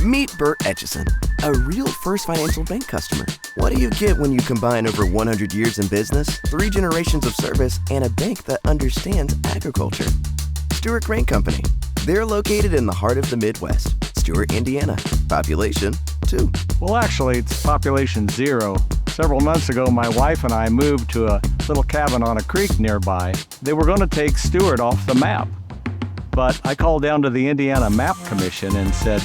Meet Burt Etchison, a real First Financial Bank customer. What do you get when you combine over 100 years in business, 3 generations of service, and a bank that understands agriculture? Stewart Grain Company. They're located in the heart of the Midwest, Stewart, Indiana. Population 2. Well, actually, it's population 0. Several months ago, my wife and I moved to a little cabin on a creek nearby. They were going to take Stewart off the map. But I called down to the Indiana Map Commission and said,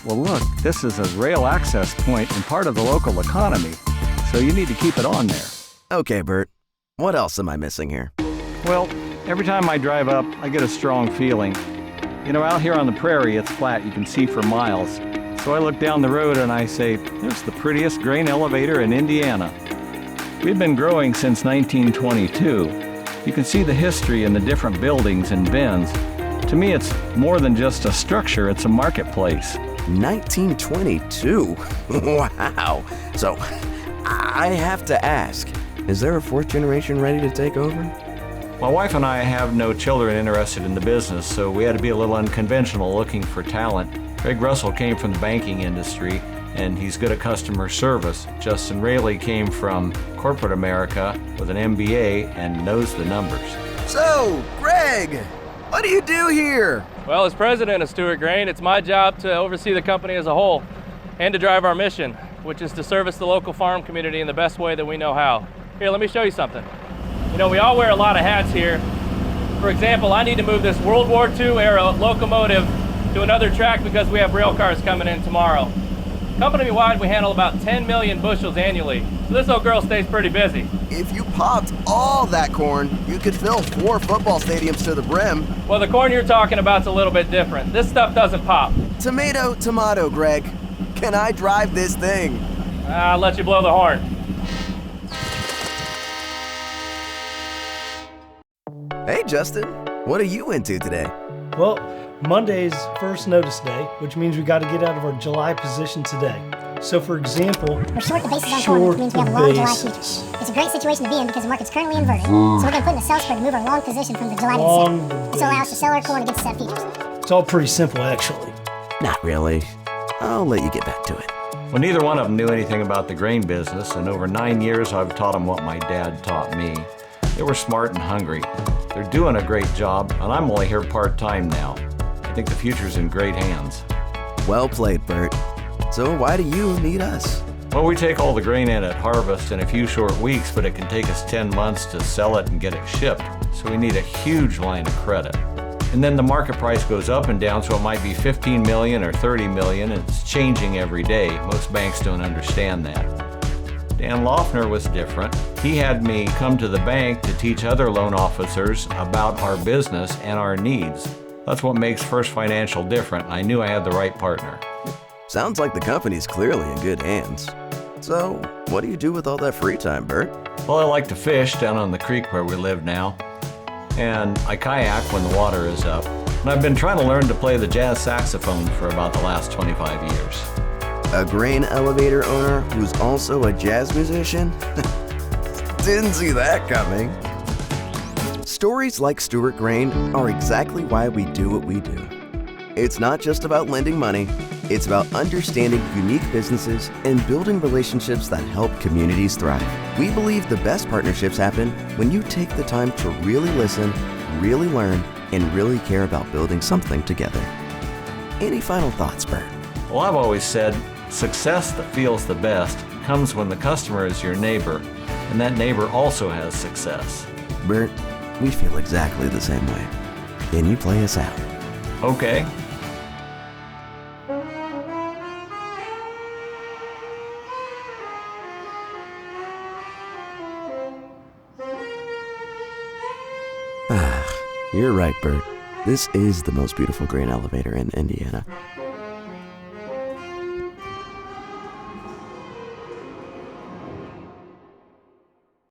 well, look, this is a rail access point and part of the local economy, so you need to keep it on there. Okay, Bert. What else am I missing here? Well, every time I drive up, I get a strong feeling. You know, out here on the prairie, it's flat. You can see for miles. So I look down the road and I say, there's the prettiest grain elevator in Indiana. We've been growing since 1922. You can see the history in the different buildings and bins. To me, it's more than just a structure, it's a marketplace. 1922? Wow. So, I have to ask, is there a 4th generation ready to take over? My wife and I have no children interested in the business, so we had to be a little unconventional looking for talent. Greg Russell came from the banking industry, and he's good at customer service. Justin Raley came from corporate America with an MBA and knows the numbers. So, Greg, what do you do here? Well, as president of Stewart Grain, it's my job to oversee the company as a whole and to drive our mission, which is to service the local farm community in the best way that we know how. Here, let me show you something. You know, we all wear a lot of hats here. For example, I need to move this World War II era locomotive to another track because we have rail cars coming in tomorrow. Company-wide, we handle about 10 million bushels annually, so this old girl stays pretty busy. If you popped all that corn, you could fill 4 football stadiums to the brim. Well, the corn you're talking about's a little bit different. This stuff doesn't pop. Tomato, tomato, Greg. Can I drive this thing? I'll let you blow the horn. Hey, Justin. What are you into today? Well, Monday's first notice day, which means we got to get out of our July position today. So, for example, we're short the bases on corn, which means we have long July futures. It's a great situation to be in because the market's currently inverted. So we're going to put in a sell spread to move our long position from the July to December. This will allow us to sell our corn against set futures. It's all pretty simple, actually. Not really. I'll let you get back to it. Well, neither one of them knew anything about the grain business, and over 9 years I've taught them what my dad taught me. They were smart and hungry. They're doing a great job, and I'm only here part-time now. I think the future's in great hands. Well played, Bert. So why do you need us? Well, we take all the grain in at harvest in a few short weeks, but it can take us 10 months to sell it and get it shipped. So we need a huge line of credit. And then the market price goes up and down, so it might be 15 million or 30 million, and it's changing every day. Most banks don't understand that. Dan Loeffner was different. He had me come to the bank to teach other loan officers about our business and our needs. That's what makes First Financial different. I knew I had the right partner. Sounds like the company's clearly in good hands. So, what do you do with all that free time, Bert? Well, I like to fish down on the creek where we live now. And I kayak when the water is up. And I've been trying to learn to play the jazz saxophone for about the last 25 years. A grain elevator owner who's also a jazz musician? Didn't see that coming. Stories like Stewart Grain are exactly why we do what we do. It's not just about lending money, it's about understanding unique businesses and building relationships that help communities thrive. We believe the best partnerships happen when you take the time to really listen, really learn, and really care about building something together. Any final thoughts, Bert? Well, I've always said, success that feels the best comes when the customer is your neighbor, and that neighbor also has success. Bert, we feel exactly the same way. Can you play us out? Okay. You're right, Bert. This is the most beautiful grain elevator in Indiana.